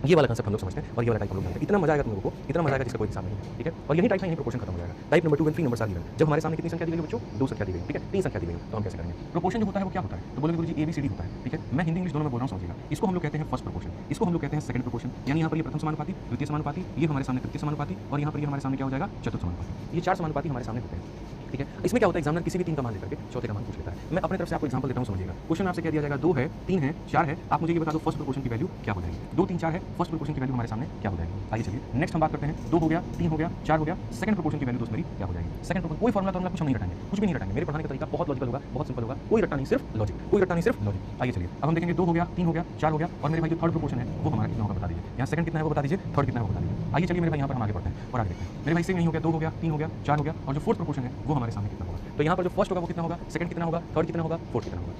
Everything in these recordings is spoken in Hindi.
ये वाला कंसेप्ट हम लोग समझते हैं और ये वाला टाइप हम लोग जानते हैं। इतना मजा आएगा तुम लोगों को, इतना मजा आएगा जिसका कोई हिसाब नहीं है, ठीक है। और यही टाइप है, यही प्रोपोर्शन खत्म हो जाएगा। Type number 2 when 3 numbers are given, जब हमारे सामने कितनी संख्या दी गई बच्चों, 2 संख्या दी गई, ठीक है, 3 संख्या दी गई, तो हम कैसे करेंगे। प्रोपोर्शन जो होता है वो क्या होता है, तो बोलोगे गुरुजी ABCD होता है, ठीक है। मैं हिंदी इंग्लिश दोनों में बोल रहा हूं, समझिएगा। इसको हम लोग कहते हैं फर्स्ट प्रोपोर्शन, इसको हम लोग कहते हैं सेकंड प्रोपोर्शन। यानी यहां पर ये प्रथम समानुपाती, द्वितीय समानुपाती, ये हमारे सामने तृतीय समानुपाती और यहां पर ये हमारे सामने क्या हो जाएगा, चतुर्थ समानुपाती। ये 4 समानुपाती हमारे सामने होते हैं, ठीक है। इसमें क्या होता है, एग्जामिनर किसी भी 3 का मान लेकर के चौथे का मान पूछ लेता है। मैं अपने तरफ से आपको एग्जांपल देता हूं, समझिएगा। क्वेश्चन में आपसे कह दिया जाएगा 2 है, 3 है, 4 है, आप मुझे ये बता दो फर्स्ट प्रोपोर्शन की वैल्यू क्या हो जाएगी। 2 3 4 है, फर्स्ट प्रोपोर्शन की वैल्यू हमारे सामने क्या हो जाएगी। आइए चलिए नेक्स्ट हम बात करते हैं। 2 हो गया, 3 हो गया, 4 हो गया, सेकंड प्रोपोर्शन की वैल्यू दोस्त मेरी क्या हो जाएगी। सेकंड प्रोपोर्शन कोई फार्मूला कुछ हम नहीं रटाएंगे, कुछ भी नहीं रटाएंगे। मेरे पढ़ाने का तरीका बहुत लॉजिकल होगा, बहुत सिंपल होगा, कोई रट्टा नहीं, सिर्फ लॉजिक, कोई रट्टा नहीं, सिर्फ लॉजिक। आइए चलिए अब हम देखेंगे 2 हो गया, 3 हो गया, 4 हो गया और मेरे भाई जो थर्ड प्रोपोर्शन है वो हमारा कितना होगा बता दीजिए। यहाँ सेकंड कितना है वो बता दीजिए, थर्ड कितना है वो बता दीजिए। आइए चलिए मेरे भाई यहाँ पर हम आगे बढ़ते हैं और आगे देखते हैं। मेरे भाई सेम नहीं हो गया, 2 हो गया, 3 हो गया, 4 हो गया और जो फोर्थ प्रोपोर्शन है वो हमारे सामने कितना होगा। तो यहाँ पर जो फर्स्ट होगा वो कितना होगा, सेकंड कितना होगा, थर्ड कितना होगा, फोर्थ कितना होगा,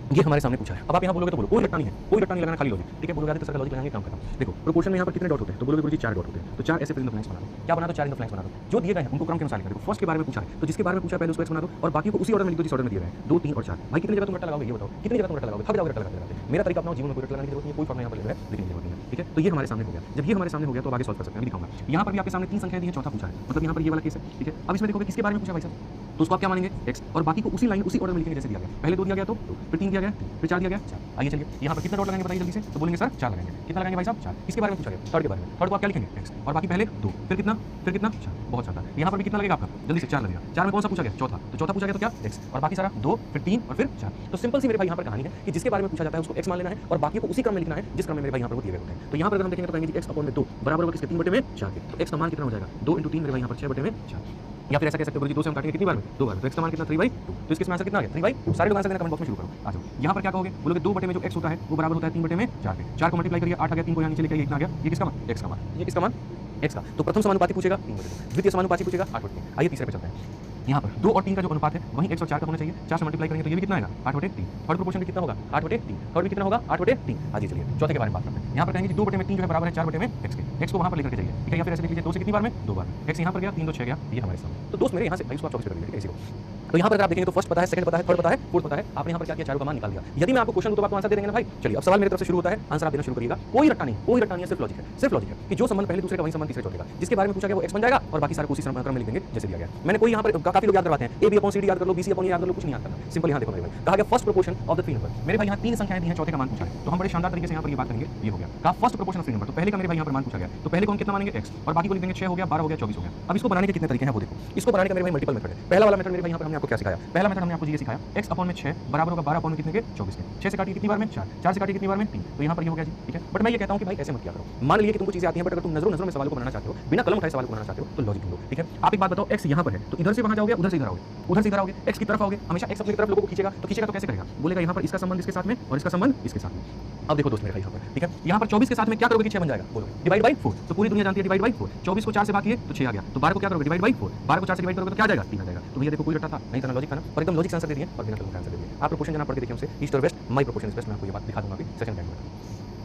ये हमारे सामने पूछा है। अब आप यहाँ बोलोगे तो बोलो कोई रट्टा नहीं है, कोई रट्टा नहीं लगाना, खाली लॉजिक, ठीक है। बोलोगे आगे तो सर लॉजिक लगाएंगे, काम खत्म। देखो प्रोपोर्शन में यहाँ पर कितने डॉट होते हैं, तो बोलोगे गुरुजी 4 डॉट होते हैं, तो 4 ऐसे फिल इन द ब्लैंक्स बना दो। क्या बना दो, 4 इन द ब्लैंक्स बना दो, जो दिए गए हैं उनको क्रम के अनुसार लिखा। देखो फर्स्ट के बारे में पूछा है तो जिसके बारे में पूछा पहले उसको एक्स बना दो और बाकी को उसी ऑर्डर में लिख दो जिस ऑर्डर में दिए गए 2 3 और 4। भाई कितनी जगह तुम रट्टा लगाओगे ये बताओ, कितनी जगह तुम रट्टा लगाओगे, थक जाओगे रट्टा लगाते। मेरा तरीका अपनाओ, जीवन में कोई रट्टा लगाने की जरूरत नहीं है, कोई फॉर्मूला यहाँ पर लिखना है लिखने की जरूरत नहीं है, ठीक है। तो ये हमारे सामने हो गया। जब ये हमारे सामने हो गया तो आगे सॉल्व कर सकते हैं, मैं दिखाऊंगा। यहाँ पर भी आपके सामने 3 संख्याएं दी हैं, चौथा पूछा है, मतलब यहाँ पर ये वाला केस है, ठीक है। अब इसमें देखोगे किसके बारे में पूछा भाई साहब, तो उसको आप क्या मानेंगे x और बाकी को उसी लाइन उसी ऑर्डर में लिखेंगे जैसे दिया गया। पहले 2 दिया गया तो 2, फिर 3 दिया गया, फिर 4 दिया गया 4। आइए चलिए यहाँ पर कितना डॉट लगाएंगे बताइए जल्दी से, तो बोलेंगे सर 4 लगाएंगे। कितना लगाएंगे भाई साहब 4। किसके बारे में पूछा गया, थर्ड के बारे में। थर्ड को आप क्या लिखेंगे x और बाकी पहले 2, फिर कितना 4। बहुत शानदार। यहाँ पर भी कितना लगेगा आपका, जल्दी से 4 लगेगा। 4 में कौन सा पूछा गया, चौथा, तो चौथा पूछा गया तो क्या x और बाकी सारा 2, फिर 3 और फिर 4। तो सिंपल सी मेरे भाई यहाँ पर कहानी है कि जिसके बारे में पूछा जाता है उसको x मान लेना है और बाकी को उसी क्रम में लिखना है जिस क्रम में मेरे भाई यहाँ पर वो दिए गए होते हैं। तो यहाँ पर अगर हम देखेंगे तो कहेंगे x अपॉन में 2 बराबर होगा किसके, 3 बटे में 4 के। तो x का मान कितना हो जाएगा, 2 × 3 मेरे भाई यहाँ पर 6 बटे में 4। या फिर ऐसा कह सकते हो गुरुजी 2 से हम काटेंगे कितनी बार में, 2 बार। तो x का मान कितना 3/2। तो इसके आंसर कितना आ गया 3/2। सारे लोग आंसर देना कमेंट बॉक्स में शुरू करो। आ जाओ यहाँ पर क्या कहोगे, बोलोगे 2 बटे में जो x होता है वो बराबर होता है 3 बटे में 4 के। 4 को मल्टीप्लाई करिए 8 आ गया, 3 को यहाँ नीचे लेके इतना आ गया, ये किसका मान, x का मान। ये किसका मान, x का। तो प्रथम समानुपाती पूछेगा 3 बटे 2, द्वितीय समानुपाती पूछेगा 8 बटे 3। आइए तीसरे पे चलते हैं। यहाँ पर 2 और 3 का जो अनुपात है वहीं x और 4 का होना चाहिए। 4 से मल्टीप्लाई करेंगे तो ये भी कितना आएगा 8 बटे 3। थर्ड प्रोपोर्शन भी कितना होगा 8 बटे 3। थर्ड भी कितना होगा 8 बटे 3। आइए चलिए चौथे के बारे में बात करते हैं। यहाँ पर कहेंगे 2 बटे में 3 जो है बराबर है 4 बटे में x के। x को वहाँ पर लेकर के जाइए, ठीक है। या फिर ऐसे लिख लीजिए 2 से कितनी बार में, 2 बार। x यहाँ पर गया, 3 2 6 गया, ये हमारे सामने। तो दोस्त मेरे यहाँ से इसको आप 24 पे कर लीजिए, ठीक है। इसी को तो यहाँ पर अगर आप देखेंगे तो फर्स्ट पता है, सेकंड पता है, थर्ड पता है, फोर्थ पता है। आपने यहाँ पर क्या किया, चारों का मान निकाल दिया। यदि मैं आपको क्वेश्चन दूं तो आपको आंसर दे देंगे ना भाई। चलिए अब सवाल मेरी तरफ से शुरू होता है, आंसर आप देना शुरू करिएगा। कोई रट्टा नहीं, कोई रट्टा नहीं है, सिर्फ लॉजिक है, सिर्फ लॉजिक है कि जो संबंध पहले दूसरे का वही संबंध तीसरे चौथे का। जिसके बारे में पूछा गया वो x बन जाएगा और बाकी सारे को उसी क्रम में लिख देंगे जैसे दिया गया। मैंने कोई यहाँ पर काफी लोग याद करवाते हैं AB/CD याद कर लो, BC/A याद कर लो, कुछ नहीं याद करना। सिंपल यहाँ देखो मेरे भाई, कहा गया first proportion of the 3 number. मेरे भाई यहाँ 3 संख्याएं दी हैं, चौथे का मान पूछा है, तो हम बड़े शानदार तरीके से यहाँ पर ये बात करेंगे। ये हो गया कहा फर्स्ट प्रोपोर्शन ऑफ 3 नंबर। तो पहले का मेरे भाई यहाँ पर मान पूछा गया, तो पहले को हम कितना मानेंगे x और बाकी को लिख देंगे 6 हो गया, 12 हो गया, 24 हो गया। अब इसको बनाने के कितने तरीके हैं वो देखो। इसको बनाने का मेरे भाई मल्टीपल मेथड है। पहला वाला मेथड मेरे भाई यहाँ पर हमने आपको क्या सिखाया, पहला मेथड हमने आपको ये सिखाया x अपॉन में 6 बराबर होगा 12 अपॉन में कितने के 24 के। 6 से काटिए कितनी बार में 4, 4 से काटिए कितनी बार में 3। तो यहाँ पर ये हो गया जी, ठीक है। बट मैं ये कहता हूँ कि भाई ऐसे मत किया करो। मान लीजिए कि तुमको चीजें आती हैं बट अगर तुम नजरों में सवाल को बनाना चाहते हो, बिना कलम उठाए सवाल को बनाना चाहते हो तो लॉजिक ढूंढो, ठीक है। आप एक बात बताओ, x यहाँ पर है तो इधर से वहां जाओगे, उधर से इधर आओगे, उधर से इधर आओगे, x की तरफ आओगे। हमेशा x अपनी तरफ लोगों को खींचेगा, तो खींचेगा तो कैसे करेगा, बोलेगा यहाँ पर इसका संबंध इसके साथ में और इसका संबंध इसके साथ में। अब देखो दोस्त मेरे भाई यहाँ पर, ठीक है। यहाँ पर 24 के साथ में क्या करोगे कि 6 बन जाएगा, बोलो डिवाइड बाई 4। तो पूरी दुनिया जानती है डिवाइड बाई 4। 24 को 4 से बाकी है तो 6 आ गया, तो 12 को क्या करोगे डिवाइड बाई 4। 12 को 4 से डिवाइड करोगे तो क्या आ जाएगा 3 आ जाएगा। तो भैया देखो कोई रट्टा था नहीं था, लॉजिक था ना, और एकदम लॉजिक से आंसर दे दिए और बिना कलम का आंसर दे दिए। आप प्रोपोर्शन जना पढ़ के देखिए हमसे, ईस्ट और west, my proportion is best. मैं आपको ये बात दिखा दूंगा अभी सेकंड टाइम में,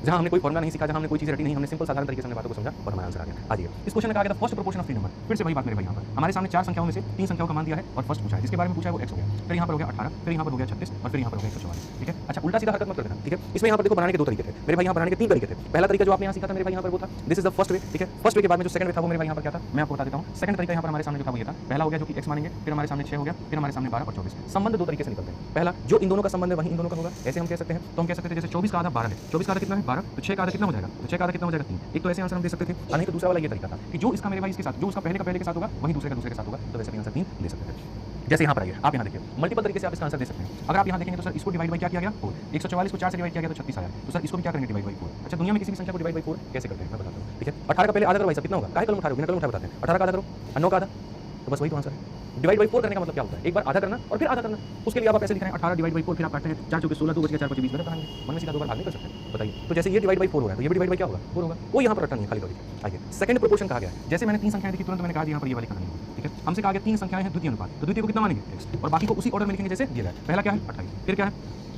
जहां हमने कोई फॉर्मुला नहीं सीखा, जहां हमने कोई चीज रटी नहीं, हमने सिंपल साधारण तरीके से हमने बातों को समझा और हमारा आंसर आ गया। आइए इस क्वेश्चन में कहा गया था फर्स्ट प्रोपोर्शन ऑफ 3 नंबर। फिर से वही बात मेरे भाई यहाँ पर हमारे सामने 4 संख्याओं में से 3 संख्याओं का मान दिया है और फर्स्ट पूछा है, जिसके बारे में पूछा है वो x हो गया, फिर यहाँ पर हो गया 18, फिर यहाँ पर हो गया 36 और फिर यहाँ पर हो गया 144, ठीक है। अच्छा उल्टा सीधा हरकत मत कर देना, ठीक है। इसमें यहाँ पर देखो बनाने के 2 तरीके थे मेरे भाई, यहाँ बनाने के 3 तरीके थे। पहला तरीका जो आपने यहाँ सीखा था मेरे भाई यहाँ पर वो था this is the first way, ठीक है। फर्स्ट वे के बाद में जो सेकंड वे था वो मेरे भाई यहाँ पर क्या था मैं आपको बता देता हूँ। सेकंड तरीका यहाँ पर हमारे सामने जो था वो ये था, पहला हो गया जो कि x मानेंगे, फिर हमारे सामने 6 हो गया, फिर हमारे सामने 12 और 24। संबंध 2 तरीके से निकलते हैं। पहला जो इन दोनों का संबंध है वही इन दोनों का होगा, ऐसे हम कह सकते हैं। तो हम कह सकते हैं जैसे 24 का आधा 12 है, 24 का आधा कितना है 12, तो 6 का आधा कितना हो जाएगा, तो 6 का आधा कितना हो जाएगा 3। एक तो ऐसे आंसर हम दे सकते थे, नहीं तो दूसरा वाला ये तरीका था कि जो इसका मेरे भाई इसके साथ, जो उसका पहले का पहले के साथ होगा वही दूसरे का दूसरे के साथ होगा, तो वैसे भी आंसर 3 दे सकते थे। जैसे यहाँ पर आइए, आप यहाँ देखिए मल्टीपल तरीके से आप इसका आंसर दे सकते हैं। अगर आप यहाँ देखेंगे तो सर इसको डिवाइड बाई क्या किया गया 4, 144 को 4 से डिवाइड किया गया तो 36 आया, तो सर इसको भी क्या करेंगे डिवाइड बाई 4। अच्छा दुनिया में किसी भी संख्या को डिवाइड बाई 4 कैसे करते हैं मैं बताता हूँ, ठीक है। 18 का पहले आधा करो भाई साहब कितना होगा, काहे कलम उठा रहे हो, बिना कलम उठाए बताते हैं। 18 का आधा करो और 9 का आधा, तो बस वही तो आंसर है। डिवाइड बाई 4 करने का मतलब क्या होता है, एक बार आधा करना और फिर आधा करना। उसके लिए आप ऐसे लिख रहे हैं 18 डिवाइड बाई 4, फिर आप काटते हैं 4 चौके 16, 2 बच गया 4 5 20 गलत आएंगे, मन में सीधा 2 बार भाग नहीं कर सकते, बताइए। तो जैसे ये डिवाइड बाई 4 हो रहा है तो ये भी डिवाइड बाई क्या होगा 4 होगा, कोई यहाँ पर रटना नहीं है, खाली लॉजिक। आइए सेकंड प्रोपोर्शन कहा गया है, जैसे मैंने 3 संख्याएं देखी तुरंत मैंने कहा यहाँ पर ये वाली कहानी होगी, ठीक है। हमसे कहा गया 3 संख्याएं हैं द्वितीय अनुपात, तो द्वितीय को कितना मानेंगे x और बाकी को उसी ऑर्डर में लिखेंगे जैसे दिया गया। पहला क्या है 28, फिर क्या है,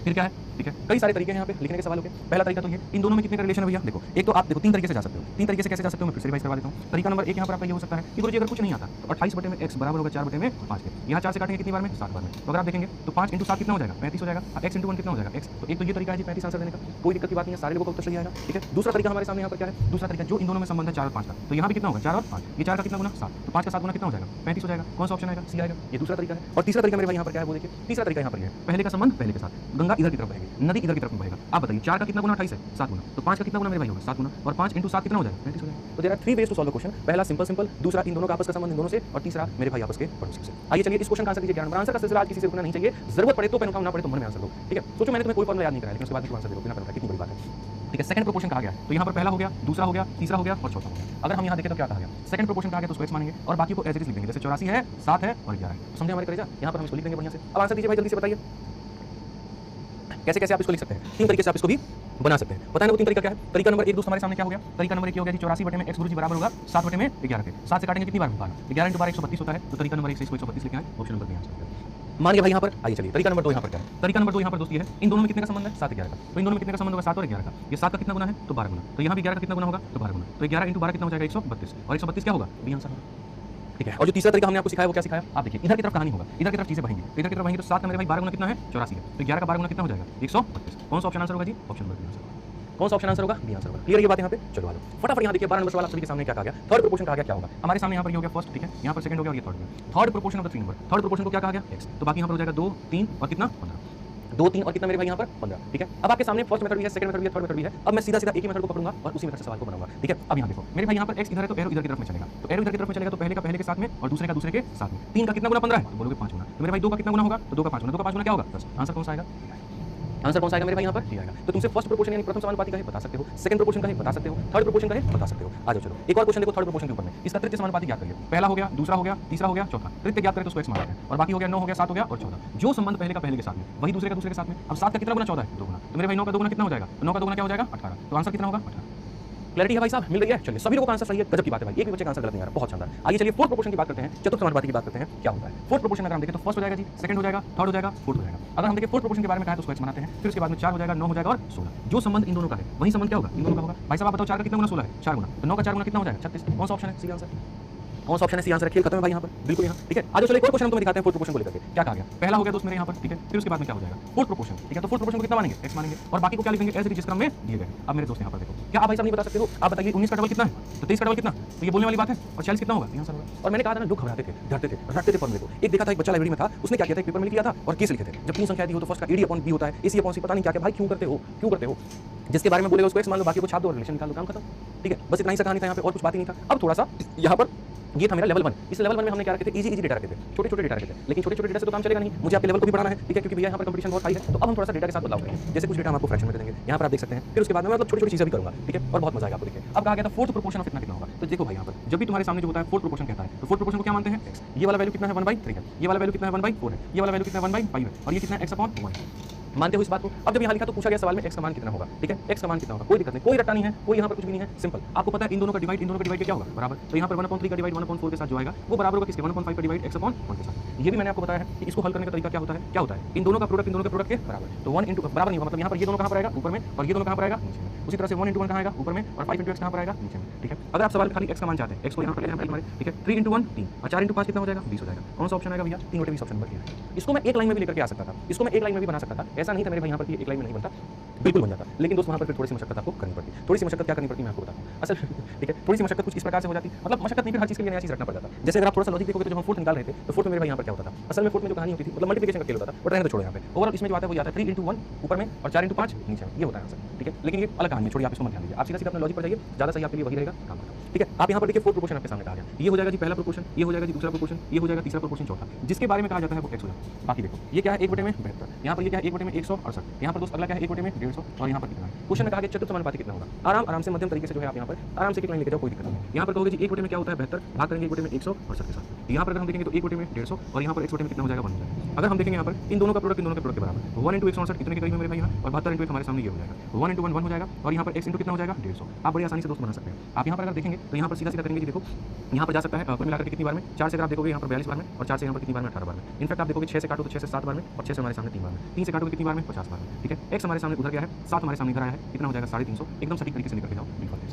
फिर क्या है ठीक है, कई सारे तरीके हैं यहाँ पे लिखने के सवालों के। पहला तरीका तो ये, इन दोनों में कितने का रिलेशन है भैया, देखो एक तो आप देखो 3 तरीके से जा सकते हो। 3 तरीके से कैसे जा सकते हो मैं फिर से रिवाइज करवा देता हूँ। तरीका नंबर 1 यहाँ पर आपका ये हो सकता है कि गुरुजी अगर कुछ नहीं आता तो 28/x बराबर होगा 4/5 के। यहाँ 4 से काटेंगे कितनी बार में, 7 बार में। तो अगर आप देखेंगे तो 5 × 7 कितना हो जाएगा, 35 हो जाएगा। x × 1 कितना हो जाएगा, x। तो एक तो ये तरीका है जी 35 आंसर देने का, कोई दिक्कत की बात नहीं है, सारे लोगों का उत्तर सही आएगा। ठीक है, दूसरा तरीका हमारे सामने यहाँ पर क्या है, दूसरा तरीका जो इन दोनों में संबंध है 4 और 5 का, तो यहाँ भी कितना होगा 4 और 5, ये 4 का कितना गुना 7, तो 5 का 7 गुना कितना हो जाएगा 35 हो जाएगा। कौन सा ऑप्शन आएगा, सी आएगा। ये दूसरा तरीका है। और तीसरा तरीका मेरे भाई यहाँ पर क्या है वो देखिए, तीसरा तरीका यहाँ पर है पहले का संबंध पहले के साथ, गंगा इधर की तरफ बहेगी, नदी इधर की तरफ बहेगा। आप बताइए 4 का कितना गुना 28 है, 7 गुना, तो 5 का कितना गुना मेरे भाई होगा 7 गुना, और 5 × 7 कितना हो जाएगा 35 हो जाएगा। तो there are 3 ways to solve the question. पहला सिंपल, दूसरा इन दोनों का आपस का संबंध इन दोनों से, और तीसरा मेरे भाई आपस के पड़ोसी से। आइए चलिए इस क्वेश्चन का आंसर कीजिए। ज्ञान आंसर का सिलसिला आज किसी से रुकना नहीं चाहिए, जरूरत पड़े तो पेन उठाओ, ना पड़े तो मन में आंसर दो। ठीक है, सोचो मैंने तुम्हें कोई फॉर्मूला याद नहीं कराया, लेकिन उसके बाद आंसर दो, बिना पेन उठाए, कितनी बड़ी बात है। ठीक है, सेकंड प्रोपोर्शन कहा गया, तो यहाँ पर पहला हो गया, दूसरा हो गया, तीसरा हो गया और चौथा हो गया। अगर हम यहाँ देखें तो क्या कहा गया, सेकंड प्रोपोर्शन कहा गया तो उसको x मानेंगे और बाकी को एज इट इज लिख देंगे, जैसे 84 है, 7 है और 11 है। समझे हमारे करेजा, यहाँ पर हम इसको लिख देंगे बढ़िया से। अब आंसर दीजिए भाई जल्दी से, बताइए कैसे कैसे आप इसको लिख सकते हैं। 3 तरीके से आप इसको भी बना सकते हैं। बताएं वो 3 तरीका क्या है। तरीका नंबर 1 दोस्त हमारे सामने क्या हो गया, तरीका नंबर 1 ये हो गया जी 84/x गुरुजी बराबर होगा 7/11 के। 7 से काटेंगे कितनी बार, 11 × 12 132 होता है, तो तरीका नंबर 1 से इसको 132 लिखना है, ऑप्शन नंबर बी आंसर। मान लिया भाई यहाँ पर। आइए चलिए तरीका नंबर 2 यहाँ पर क्या है। तरीका नंबर 2 यहाँ पर दोस्त ये है, इन दोनों में कितने का संबंध है 7 11 का, तो इन दोनों में कितने का संबंध होगा 7 और 11 का। ये 7 का कितना गुना है तो 12 गुना, तो यहाँ भी 11 का कितना गुना होगा तो 12 गुना, तो 11 × 12 कितना हो जाएगा 132, और 132 क्या होगा बी आंसर होगा। ठीक है, और जो तीसरा तरीका हमने आपको सिखाया वो क्या सिखाया, आप देखिए इधर की तरफ कहानी होगा, इधर की तरफ चीजें बहेंगी, तो इधर की तरफ बहेंगी तो 7 का मेरे भाई 12 गुना कितना है 84 है, तो 11 का 12 गुना कितना हो जाएगा 132। कौन सा ऑप्शन आंसर होगा जी, ऑप्शन नंबर बी आंसर होगा। कौन सा ऑप्शन आंसर होगा, बी आंसर होगा। क्लियर ये बात यहाँ पे, चलो आ जाओ फटाफट यहाँ देखिए 12 नंबर सवाल आप सभी के सामने क्या कहा गया, थर्ड प्रोपोर्शन कहा गया क्या होगा। हमारे सामने यहाँ पर ये हो गया फर्स्ट, ठीक है, यहाँ पर सेकंड हो गया और ये थर्ड हो गया। Third proportion of the 3 number, third proportion को क्या कहा गया x, तो बाकी यहाँ पर हो जाएगा 2 3 और कितना 15, 2 3 और कितना मेरे भाई यहाँ पर 15। ठीक है, अब आपके सामने फर्स्ट मेथड भी है, सेकंड मेथड भी है, थर्ड मेथड भी है। अब मैं सीधा सीधा एक ही मेथड को पकड़ूंगा और उसी मेथड से सवाल को बनाऊंगा। ठीक है, अब यहाँ देखो मेरे भाई यहाँ पर x इधर है तो एरो इधर की तरफ में चलेगा, तो एरो इधर की तरफ में चलेगा तो पहले का पहले के साथ में और दूसरे का दूसरे के साथ में। 3 का कितना गुना 15 है तो बोलोगे 5 गुना, तो मेरे भाई 2 का कितना गुना होगा तो 2 का 5 गुना, 2 का 5 गुना क्या होगा 10। आंसर कौन सा आएगा, आंसर कौन सा आएगा मेरे भाई यहाँ पर ये आएगा। तो तुमसे फर्स्ट प्रोपोर्शन यानी प्रथम समानुपाती का है बता सकते हो, सेकंड प्रोपोर्शन का है बता सकते हो, थर्ड प्रोपोर्शन का है बता सकते हो। आ जाओ चलो एक और क्वेश्चन देखो थर्ड प्रोपोर्शन के ऊपर में, इसका तृतीय समानुपाती ज्ञात करिए। पहला हो गया, दूसरा हो गया, तीसरा हो गया, चौथा। तृतीय ज्ञात करें तो उसको x मानते हैं, और बाकी हो गया 9 हो गया, 7 हो गया और 14। जो संबंध पहले का पहले के साथ में वही दूसरे का दूसरे के साथ में। अब 7 का कितना गुना 14 है 2 गुना, तो मेरे भाई 9 का 2 गुना कितना हो जाएगा, तो 9 का 2 गुना क्या हो जाएगा 18, तो आंसर कितना होगा 18। क्लैरिटी है भाई साहब, मिल रही है। चलिए सभी लोगों का आंसर सही है, गजब की बात है भाई, एक भी बच्चे का आंसर गलत नहीं आ रहा, बहुत शानदार। आइए चलिए फोर्थ प्रोपोर्शन की बात करते हैं, चतुर्थ समानुपाती की बात करते हैं क्या होता है। फोर्थ प्रोपोर्शन अगर हम देखें तो फर्स्ट हो जाएगा जी, सेकंड हो जाएगा, थर्ड हो जाएगा, फोर्थ हो जाएगा। अगर हम देखें फोर्थ प्रोपोर्शन के बारे में कहा तो उसको x बनाते हैं, फिर उसके बाद में 4 हो जाएगा, 9 हो जाएगा और 16। जो संबंध इन दोनों का है वही संबंध क्या होगा इन दोनों का होगा। भाई साहब आप बताओ 4 का कितना गुना 16 है 4 गुना, तो 9 का 4 गुना कितना हो जाएगा 36। कौन सा ऑप्शन है सी आंसर, कौन सा ऑप्शन है सी आंसर। खेल खत्म है भाई यहाँ पर बिल्कुल यहाँ। ठीक है, आज चलो एक और क्वेश्चन हम तुम्हें दिखाते हैं फोर्थ प्रोपोर्शन को लेकर के क्या कहा गया। पहला हो गया दोस्त मेरे यहाँ पर, ठीक है, फिर उसके बाद में क्या हो जाएगा फोर्थ प्रोपोर्शन। ठीक है, तो फोर्थ प्रोपोर्शन को कितना मानेंगे x मानेंगे और बाकी को क्या लिखेंगे एज इट इज जिस क्रम में दिए गए। अब मेरे दोस्त यहाँ पर देखो, क्या आप भाई साहब नहीं बता सकते हो, आप बताइए 19 का डबल कितना है तो 23 का डबल कितना, तो ये बोलने वाली बात है, और 40 कितना होगा आंसर होगा। और मैंने कहा था ना लोग घबराते थे, डरते थे, रटते थे फॉर्मूले को। एक देखा था एक बच्चा लाइब्रेरी में था, उसने क्या किया था एक पेपर में लिख लिया था और केस लिखे थे। जब 3 संख्या दी हो तो फर्स्ट का AD/B होता है, AC/C पता नहीं क्या क्या। भाई क्यों करते हो, क्यों करते हो, जिसके बारे में बोलेगा उसको x मान लो, बाकी को छाप दो और रिलेशन निकाल दो, काम खत्म। ठीक है, बस इतना ही सा कहानी था यहाँ पे, और कुछ बात ही नहीं था। अब थोड़ा सा यहाँ पर ये था मेरा लेवल 1। इस लेवल 1 में हमने क्या रखे थे, इजी डेटा रखे थे, छोटे छोटे डेटा रखे थे, लेकिन छोटे छोटे डेटा से तो काम चलेगा नहीं, मुझे आपके लेवल को भी बढ़ाना है। ठीक है, क्योंकि भैया यहाँ पर कंपटीशन बहुत हाई है, तो अब हम थोड़ा सा डेटा के साथ बदलाव करेंगे। जैसे कुछ डेटा हम आपको फ्रैक्शन में दे देंगे, यहाँ पर आप देख सकते हैं, फिर उसके बाद में मतलब छोटी छोटी चीजें भी करूंगा। ठीक है, और बहुत मजा आएगा आपको। देखिए अब कहा गया था फोर्थ प्रोपोर्शन ऑफ इतना कितना होगा, तो देखो भाई यहाँ पर जब भी तुम्हारे सामने जो होता है फोर्थ प्रोपोर्शन कहता है, तो फोर्थ प्रोपोर्शन को क्या मानते हैं x। ये वाला वैल्यू कितना है 1/3 है, ये वाला वैल्यू कितना है 1/4 है, ये वाला वैल्यू कितना है 1/5 है, और ये कितना है x/1 है। मानते हो इस बात को। अब जब यहाँ लिखा तो पूछा गया सवाल में x का मान कितना होगा। ठीक है, x का मान कितना होगा, कोई दिक्कत नहीं, कोई रट्टा नहीं है, कोई यहाँ पर कुछ भी नहीं है, सिंपल। आपको पता है इन दोनों का डिवाइड क्या होगा बराबर, तो यहाँ पर 1/3 का डिवाइड 1/4 के साथ जो आएगा वो बराबर होगा किसके 1/5 का डिवाइड x/1 के साथ। ये भी मैंने आपको बताया है कि इसको हल करने का तरीका क्या होता है, इन दोनों का प्रोडक्ट इन दोनों के प्रोडक्ट के बराबर। तो 1 × बराबर नहीं होगा, मतलब यहाँ पर ये दोनों कहाँ पर आएगा ऊपर में और ये दोनों कहाँ पर आएगा नीचे में। उसी तरह से 1 × 1 कहाँ आएगा ऊपर में और 5 × x कहाँ पर आएगा नीचे में। ठीक है, अगर आप सवाल खाली x का मान चाहते हैं, x को यहाँ पर ले हमारे। ठीक है, 3 × 1 3 और 4 × 5 कितना हो जाएगा 20 हो जाएगा। कौन सा ऑप्शन आएगा भैया 3/20 ऑप्शन नंबर 3। इसको मैं एक लाइन में भी लेकर के आ सकता था, इसको मैं एक लाइन में भी बना सकता था, ऐसा नहीं था मेरे भाई यहाँ पर एक लाइन में नहीं बनता, बिल्कुल बन जाता। लेकिन दोस्त वहाँ पर फिर थोड़ी सी मशक्कत आपको करनी पड़ती है। थोड़ी सी मशक्कत क्या करनी पड़ती है मैं आपको बताऊँ असल। ठीक है, थोड़ी सी मशक्कत कुछ इस प्रकार से हो जाती, मतलब मशक्कत नहीं, फिर हर चीज़ के लिए नया चीज़ रखना पड़ जाता। जैसे अगर आप थोड़ा सा लॉजिक देखोगे तो जब हम फोर्थ निकाल रहे थे तो फोर्थ में मेरे भाई यहाँ पर क्या होता था, असल में फोर्थ में जो कहानी होती थी मतलब मल्टीप्लिकेशन का खेल होता था, और रहने तो छोड़ो यहाँ पे। ओवरऑल इसमें जो आता है वो आता है 3 × 1 ऊपर में और 4 × 5 नीचे में, ये होता है आंसर। ठीक है, लेकिन ये अलग कहानी है, छोड़िए आप इसको मत ध्यान दीजिए, आप सीधा सीधा अपने लॉजिक पर जाइए, ज़्यादा सही आपके लिए वही रहेगा, काम खत्म। ठीक है, आप यहाँ पर देखिए फोर्थ प्रोपोर्शन आपके सामने कहा गया, ये हो जाएगा जी पहला प्रोपोर्शन, ये हो जाएगा जी दूसरा प्रोपोर्शन, ये हो जाएगा तीसरा प्रोपोर्शन, चौथा, जिसके बारे में कहा जाता है वो x हो जाता है। बाकी देखो ये क्या है 1/72, यहाँ पर ये क्या है 1/168, यहाँ पर दोस्त अगला क्या है 1/150 और यहाँ पर कितना है। क्वेश्चन में कहा गया चतुर्थ समानुपाती कितना होगा। आराम से मध्यम तरीके से जो है आप यहाँ पर आराम से कितना लेके जाओ, कोई दिक्कत नहीं। यहाँ पर कहोगे जी 1/में क्या होता है 72, भाग करेंगे 1/168 के साथ। यहाँ पर अगर हम देखेंगे तो 1/150 और यहाँ पर x में कितना हो जाएगा 1 हो जाएगा। अगर हम देखेंगे यहाँ पर इन दोनों का प्रोडक्ट के बराबर 1 × 168 कितने के करीब है मेरे भाई यहाँ, और 72 × 1 हमारे सामने ये हो जाएगा 1 × 1 1 हो जाएगा, और यहाँ पर x कितना हो जाएगा 150। आप बड़ी आसानी से दोस्त बना सकते हैं। आप यहाँ पर अगर देखेंगे तो यहाँ पर सीधा सीधा करेंगे जी, देखो यहाँ पर जा सकता है कुल मिलाकर के कितनी बार में, 4 से अगर आप देखोगे यहाँ पर 42 बार में, और 4 से यहाँ पर कितनी बार में, 18 बार में। इनफैक्ट आप देखोगे 6 से काटो तो 6 से 7 बार में, और 6 से हमारे सामने 3 बार में, 3 से काटोगे कितनी बार में, 50 बार में। ठीक है, x हमारे सामने उधर गया है, 7 हमारे सामने इधर आया है, कितना हो जाएगा 350। एकदम सटीक तरीके से निकल के जाओ, बिल्कुल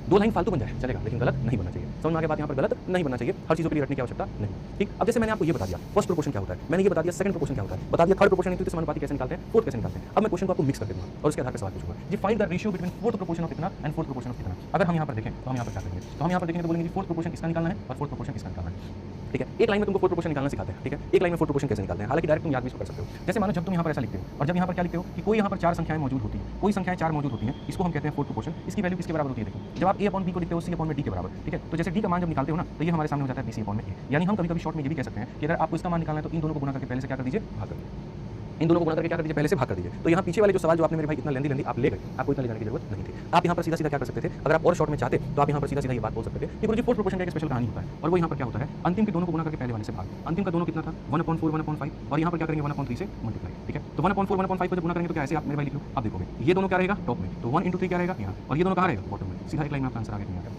दो लाइन फालतू बन जाए चलेगा, लेकिन गलत नहीं बनना चाहिए। समझ में आ गया बात, यहाँ पर गलत नहीं बनना चाहिए, हर चीज़ों के लिए रटने की आवश्यकता नहीं। ठीक, अब जैसे मैंने आपको ये बता दिया फर्स्ट प्रोपोर्शन क्या होता है, मैंने ये बता दिया सेकंड प्रोपोर्शन क्या होता है, बता दिया थर्ड प्रोपोर्शन इंटू समानुपाती कैसे निकालते हैं, फोर्थ कैसे निकालते हैं। अब मैं क्वेश्चन को आपको मिक्स कर दूंगा और उसके आधार पर सवाल पूछूंगा जी, find the ratio between fourth proportion of इतना एंड फोर्थ प्रोपोर्शन ऑफ इतना। अगर हम यहाँ पर देखें तो हम यहाँ पर क्या करेंगे, तो हम यहाँ पर देखेंगे तो बोलेंगे फोर्थ प्रोपोर्शन किसका निकालना है और फोर्थ प्रोपोर्शन किसका निकालना है। ठीक है, एक लाइन में तुमको फोर्थ प्रोपोर्शन निकालना सिखाते हैं। ठीक है, एक लाइन में फोर्थ प्रोपोर्शन कैसे निकालते हैं, हालांकि डायरेक्ट तुम याद भी इसको कर सकते हो। जैसे मानो जब तुम यहाँ पर ऐसा लिखते हो और जब यहाँ पर क्या लिखते हो कि कोई यहाँ पर 4 संख्याएं मौजूद होती हैं, कोई संख्याएं 4 मौजूद होती हैं, इसको हम कहते हैं फोर्थ प्रोपोर्शन। इसकी वैल्यू किसके बराबर होती है, देखो जब आप a अपॉन b को लिखते हो c अपॉन में d के बराबर। ठीक है, तो जैसे d का मान जब निकालते हो ना तो ये हमारे सामने हो जाता है bc अपॉन में a। यानी हम कभी कभी शॉर्ट में ये भी कह सकते हैं कि अगर आपको इसका मान निकालना है तो इन दोनों को गुणा करके पहले से क्या कर दीजिए, भाग कर दीजिए। इन दोनों को गुणा करके क्या कर दीजिए, पहले से भाग कर दीजिए। तो यहाँ पीछे वाले जो सवाल जो आपने मेरे भाई इतना लेंदी आप ले गए, आपको इतना ले जाने की जरूरत नहीं थी। आप यहाँ पर सीधा सीधा क्या कर सकते थे, अगर आप और शॉर्ट में चाहते तो आप यहाँ पर सीधा सीधा ये बात बोल सकते थे कि गुरुजी फोर्थ प्रोपोर्शन का एक स्पेशल कहानी होता है, और वो यहाँ पर क्या होता है, अंतिम के दोनों को गुणा करके पहले वाले से भाग। अंतिम का दोनों कितना था 1/4 1/5, और यहाँ पर क्या करेंगे 1/3 से मल्टीप्लाई। ठीक है, तो 1/4 1/5 को जब गुणा करेंगे तो क्या ऐसे आप मेरे भाई लिख लो, आप देखोगे ये दोनों क्या रहेगा टॉप में, तो 1 × 3 क्या रहेगा यहाँ, और ये दोनों कहाँ रहेगा बॉटम में। सीधा एक लाइन में आपका आंसर आ गया।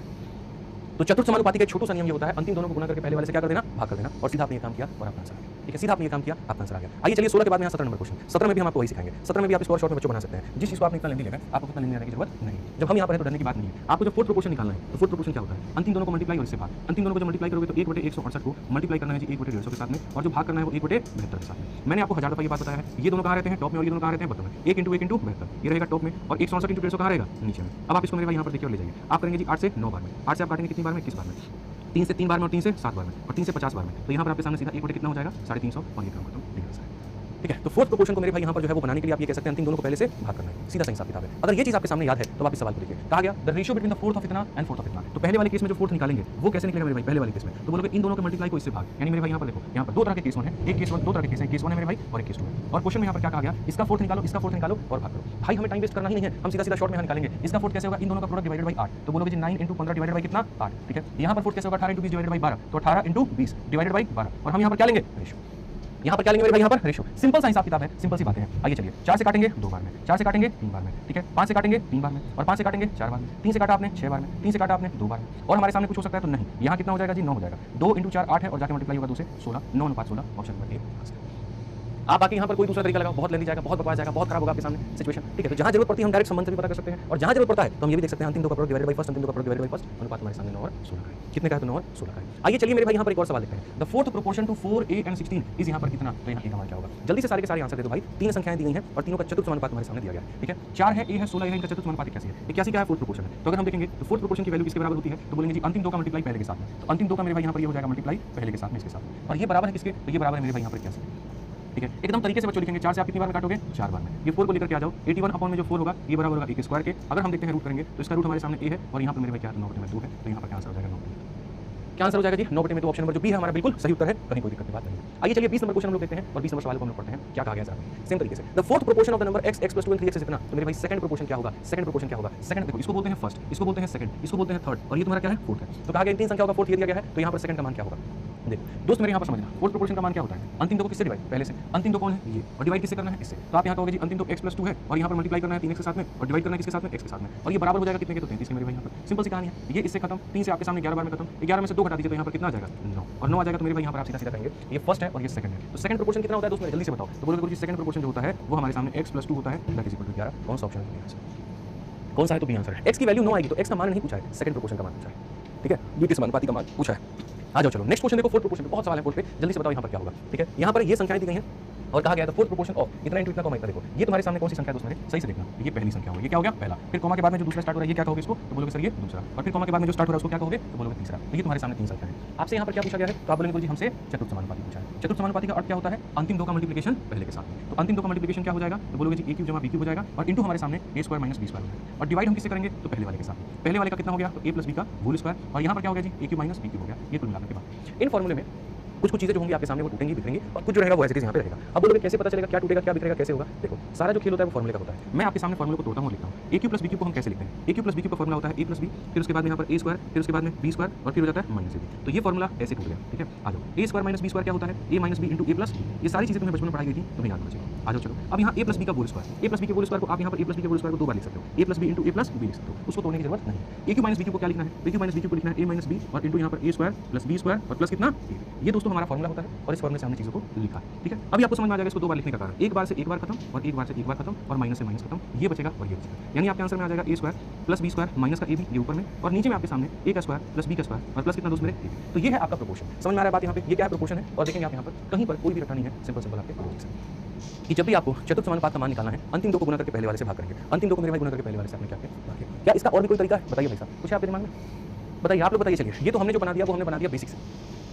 तो चतुर्थ समानुपाती का एक छोटा सा नियम ये होता है, अंतिम दोनों को गुणा करके पहले वाले से क्या कर देना, भाग कर देना, और सीधा आपने ये काम किया और आपका आंसर आ गया। ठीक है, सीधा आपने ये काम किया, आपका आंसर आ गया। आइए चलिए 16 के बाद में यहाँ 17 नंबर क्वेश्चन, 17 में भी हम आपको वही सिखाएंगे। 17 में भी आप इसको और शॉर्ट में बच्चों बना सकते हैं, जिस चीज़ को आपने इतना लेंदी लेगा आपको कितना लेने जाने की जरूरत नहीं। जब हम यहाँ पर है तो डरने की बात नहीं है। आपको जब फोर्थ प्रोपोर्शन निकालना है तो फोर्थ प्रोपोर्शन क्या होता है, अंतिम दोनों को मल्टीप्लाई और इससे भाग। अंतिम दोनों को जब मल्टीप्लाई करोगे तो 1/168 को मल्टीप्लाई करना है जी 1/150 के साथ में, और जो भाग करना है वो 1/72 के साथ में। मैंने आपको 1000 दफा ये बात बताया है। ये दोनों कहाँ रहते हैं टॉप में, और ये दोनों कहाँ रहते हैं बॉटम में। 1 × 1 × 72 ये रहेगा टॉप में, और 168 × 150 कहाँ रहेगा नीचे में। अब आप इसको मेरे भाई यहाँ पर देखिए और ले जाइए। आप करेंगे जी 8 से 9 बार में, 8 से आप काटेंगे कितनी बार में, 21 बार में, 3 से 3 बार में, और 3 से 7 बार में, और 3 से 50 बार में। तो यहाँ पर आपके सामने सीधा 1/3 कितना हो जाएगा 350, और ये काम खत्म। ठीक है, तो फोर्थ प्रोपोर्शन को मेरे भाई यहाँ पर जो है वो बनाने के लिए आप ये कह सकते हैं अंतिम दोनों को पहले से भाग करना है। सीधा सा हिसाब किताब है। अगर ये चीज आपके सामने याद है तो आप इस सवाल को देखिए, कहा गया the ratio between the fourth of इतना एंड फोर्थ ऑफ इतना। तो पहले वाले केस में जो फोर्थ निकालेंगे वो कैसे निकलेगा मेरे भाई, पहले वाले केस में तो बोलोगे इन दोनों के मल्टीप्लाई को इससे भाग। यानी मेरे भाई यहाँ पर देखो, यहाँ पर दो तरह के केस वन है, एक केस वन, दो तरह के केस है, केस वन है मेरे भाई और एक केस टू है। और क्वेश्चन में यहाँ पर क्या कहा गया, इसका फोर्थ निकालो, इसका फोर्थ निकालो और भाग करो। भाई हमें टाइम वेस्ट करना ही नहीं है, हम सीधा सीधा शॉर्ट में निकालेंगे। इसका फोर्थ कैसे होगा, इन दोनों का प्रोडक्ट डिवाइडेड बाई 8, तो बोलोगे जी 9 × 15 डिवाइडेड बाई कितना 8। ठीक है, यहाँ पर फोर्थ कैसे होगा 18 × 20 डिवाइडेड बाई 12, तो 18 × 20 डिवाइडेड बाई 12, और हम यहाँ पर क्या लेंगे रेशियो। यहाँ पर क्या लेंगे मेरे भाई, यहाँ पर रेशियो। सिंपल सा हिसाब किताब है, सिंपल सी बातें हैं। आइए चलिए 4 से काटेंगे 2 बार में, 4 से काटेंगे 3 बार में, ठीक है, 5 से काटेंगे 3 बार में, और 5 से काटेंगे 4 बार में, 3 से काटा आपने 6 बार में, 3 से काटा आपने 2 बार में, और हमारे सामने कुछ हो सकता है तो नहीं। यहाँ कितना हो जाएगा जी 9 हो जाएगा, 2 × 4 8 है, और जाके मल्टीप्लाई होगा 2 से 16, 9/16, ऑप्शन नंबर ए। आप बाकी यहाँ पर कोई दूसरा तरीका लगाओ, बहुत लेंदी जाएगा, बहुत बकवास जाएगा, बहुत खराब होगा आपके सामने सिचुएशन। ठीक है, तो जहाँ जरूरत पड़ती है हम डायरेक्ट संबंध से भी पता कर सकते हैं, और जहाँ जरूरत पड़ता है तो हम ये भी देख सकते हैं अंतिम दो का प्रोडक्ट डिवाइडेड बाई फर्स्ट, अंतिम दो का प्रोडक्ट डिवाइडेड बाई फर्स्ट, अनुपात हमारे सामने 9 और 16 का है। कितने का है तो 9 और 16 का है। आइए चलिए मेरे भाई यहाँ पर एक और सवाल देखते हैं। The fourth proportion to 4a and 16 is यहाँ पर कितना, तो यहाँ हमारा क्या होगा। जल्दी से सारे के सारे आंसर दे दो भाई। 3 संख्याएं दी गई हैं और तीनों का चतुर्थ समानुपात हमारे सामने दिया गया है। ठीक है, 4 है, a है, 16 है, इनका चतुर्थ समानुपात 81 है। 81 क्या है फोर्थ प्रोपोर्शन है। तो अगर हम देखेंगे तो फोर्थ प्रोपोर्शन की वैल्यू किसके बराबर होती है, तो बोलेंगे जी अंतिम दो का मल्टीप्लाई पहले के साथ में। तो अंतिम दो का मेरे भाई यहाँ पर ये हो जाएगा मल्टीप्लाई पहले के साथ में इसके साथ, और ये बराबर है किसके, तो ये बराबर है मेरे भाई यहाँ पर 81। ठीक है, एकदम तरीके से बच्चों लिखेंगे। 4 से आप कितनी बार में काटोगे 4 बार में। ये 4 को लेकर के आ जाओ, 81 अपॉन में जो 4 होगा ये बराबर होगा a स्क्वायर के। अगर हम देखते हैं रूट करेंगे तो इसका रूट हमारे सामने a है, और यहाँ पर मेरे भाई क्या है 9/2 है, तो यहाँ पर क्या आंसर हो जाएगा 9/2। क्या आंसर हो जाएगा जी 9/2। ऑप्शन नंबर जो बी है हमारा बिल्कुल सही उत्तर है, कहीं कोई दिक्कत की बात नहीं। आइए चलिए 20 नंबर क्वेश्चन हम लोग देखते हैं, और 20 नंबर सवाल को हम लोग पढ़ते हैं। क्या कहा गया सर, सेम तरीके से the fourth proportion of the number x x + 2 and 3x is इतना। तो मेरे भाई सेकंड प्रोपोर्शन क्या होगा, सेकंड प्रोपोर्शन क्या होगा। सेकंड देखो, इसको बोलते हैं फर्स्ट, इसको बोलते हैं सेकंड, इसको बोलते हैं थर्ड, और ये तुम्हारा क्या है फोर्थ है। तो कहा गया 3 संख्या होगा, फोर्थ ये दिया गया है, तो यहाँ पर सेकंड का मान क्या होगा। देखो दोस्त मेरे यहाँ पर समझना, फोर्थ प्रोपोर्शन का मान क्या होता है, अंतिम दो को किससे डिवाइड, पहले से। अंतिम दो कौन है ये, और डिवाइड किससे करना है इससे। तो आप यहाँ कहोगे जी अंतिम दो x + 2 है, और यहाँ पर मल्टीप्लाई करना है 3x के साथ में, और डिवाइड करना है किसके साथ में, x के साथ में, और ये बराबर हो जाएगा कितने के, तो 33 के। मेरे भाई यहाँ पर सिंपल सी कहानी है, ये इससे खत्म। 3 से आपके सामने 11 बार में खत्म, 11 में से 2 घटा दीजिए तो यहाँ पर कितना आ जाएगा 9, और 9 आ जाएगा। तो मेरे भाई यहाँ पर आप सीधा सीधा करेंगे, ये फर्स्ट है और ये सेकंड है। तो सेकंड प्रोपोर्शन कितना होता है दोस्त मेरे, जल्दी से बताओ। तो बोलोगे सेकंड प्रोपोर्शन जो होता है वो हमारे सामने x + 2 होता है, दैट इज इक्वल टू 11। कौन सा ऑप्शन है, कौन सा है, तो बी आंसर है। x की वैल्यू 9 आएगी, तो x का मान नहीं पूछा है, सेकंड प्रोपोर्शन का मान पूछा है। ठीक है, बी के समानुपाती का मान पूछा है। आ जाओ चलो नेक्स्ट क्वेश्चन देखो, फोर्थ प्रोपोर्शन पे बहुत सवाल है फोर्थ पे, जल्दी से बताओ यहाँ पर क्या होगा। ठीक है, यहाँ पर ये संख्याएं दी गई हैं और कहा गया था फोर्थ प्रोपोर्शन ऑफ इतना इंटू इतना कॉमा इतना। देखो ये तुम्हारे सामने कौन सी संख्या है दोस्त मेरे, सही से देखना। ये पहली संख्या होगी, ये क्या हो गया पहला, फिर कॉमा के बाद में जो दूसरा स्टार्ट हो रहा है ये क्या कहोगे इसको, तो बोलोगे सर ये दूसरा, और फिर कॉमा के बाद में जो स्टार्ट हो रहा है उसको क्या कहोगे, तो बोलोगे तीसरा। तो ये तुम्हारे सामने 3 संख्या है। आपसे यहाँ पर क्या पूछा गया है, तो आप बोलेंगे जी हमसे चतुर्थ समानुपाती पूछा है। चतुर्थ समानुपाती का अर्थ क्या होता है, अंतिम दो का मल्टीप्लिकेशन पहले के साथ में। तो अंतिम दो का मल्टीप्लिकेशन क्या हो जाएगा, तो बोलोगे जी a³ = b³ हो जाएगा, और इंटू हमारे सामने a² - b² है, और डिवाइड हम किससे करेंगे, तो पहले वाले के साथ। पहले वाले का कितना हो गया, तो a + b का होल स्क्वायर, और यहाँ पर क्या हो गया जी a³ - b³ हो गया। ये कुल मिलाकर के बाद इन फॉर्मूले में कुछ चीज़ें जो होंगी आपके सामने वो टूटेंगी, बिखरेंगी और कुछ जो रहेगा वो एज़ इट इज़ यहाँ पे रहेगा। अब बोलोगे कैसे पता चलेगा क्या टूटेगा, क्या बिखरेगा, कैसे होगा? देखो, सारा जो खेल होता है वो फॉर्मूले का होता है। मैं आपके सामने फॉर्मूले को तोड़ता हूँ और लिखता हूँ। ए क्यू प्लस बी क्यू को हम कैसे लिखते हैं? ए क्यू प्लस बी क्यू का फॉर्मूला होता है ए प्लस बी, फिर उसके बाद में यहाँ पर ए स्क्वायर, फिर उसके बाद में बी स्क्वायर और फिर हो जाता है माइनस ए बी। तो ये फॉर्मूला ऐसे टूट गया, ठीक है? आ जाओ, ए स्क्वायर माइनस बी स्क्वायर क्या होता है? ए माइनस बी इंटू ए प्लस। ये सारी चीज़ें तुम्हें बचपन में पढ़ाई गई थी, तुम्हें याद होना चाहिए। आ जाओ चलो, अब यहाँ ए प्लस बी का होल स्क्वायर, ए प्लस बी के होल स्क्वायर को आप यहाँ पर ए प्लस बी के होल स्क्वायर को 2 बार लिख सकते हो। ए प्लस बी इंटू ए प्लस बी लिख सकते हो, उसको तोड़ने की जरूरत नहीं। ए क्यू माइनस बी क्यू को क्या लिखना है? ए क्यू माइनस बी क्यू को लिखना है ए माइनस बी और इंटू यहाँ पर ए स्क्वायर प्लस बी स्क्वायर और प्लस कितना? ये दोस्तों हमारा फॉर्मूला होता है और इस फॉर्मूले से हमने चीज़ों को लिखा, ठीक है? अभी आपको समझ में आ जाएगा इसको 2 बार लिखने का कारण। एक बार से एक बार खत्म और एक बार से एक बार खत्म और माइनस से माइनस खत्म, ये बचेगा और ये बचेगा। यानी आपके आंसर में आ जाएगा A square plus B square minus का ए बी, ये ऊपर में, और नीचे में आपके सामने ए का स्क्वायर प्लस बी का स्क्वायर और प्लस कितना दोस्त मेरे ए बी। तो ये है आपका प्रोपोर्शन। समझ में आ रहा है बात यहाँ पे? ये क्या है प्रोपोर्शन है। और देखेंगे आप यहाँ पर कहीं पर कोई भी रखा नहीं है, सिंपल सिंपल आपके लॉजिक से कि जब भी आपको चतुर्थ समानुपात का मान निकालना है, अंतिम 2 को गुना करके पहले वाले से भाग करेंगे। अंतिम 2 को मेरे भाई गुना करके पहले वाले से आपने क्या किया? क्या इसका और भी कोई तरीका है? बताइए भाई साहब, कुछ है आपके दिमाग में? बताइए, आप लोग बताइए। चलिए, ये तो हमने जो बना दिया वो हमने बना दिया बेसिक से।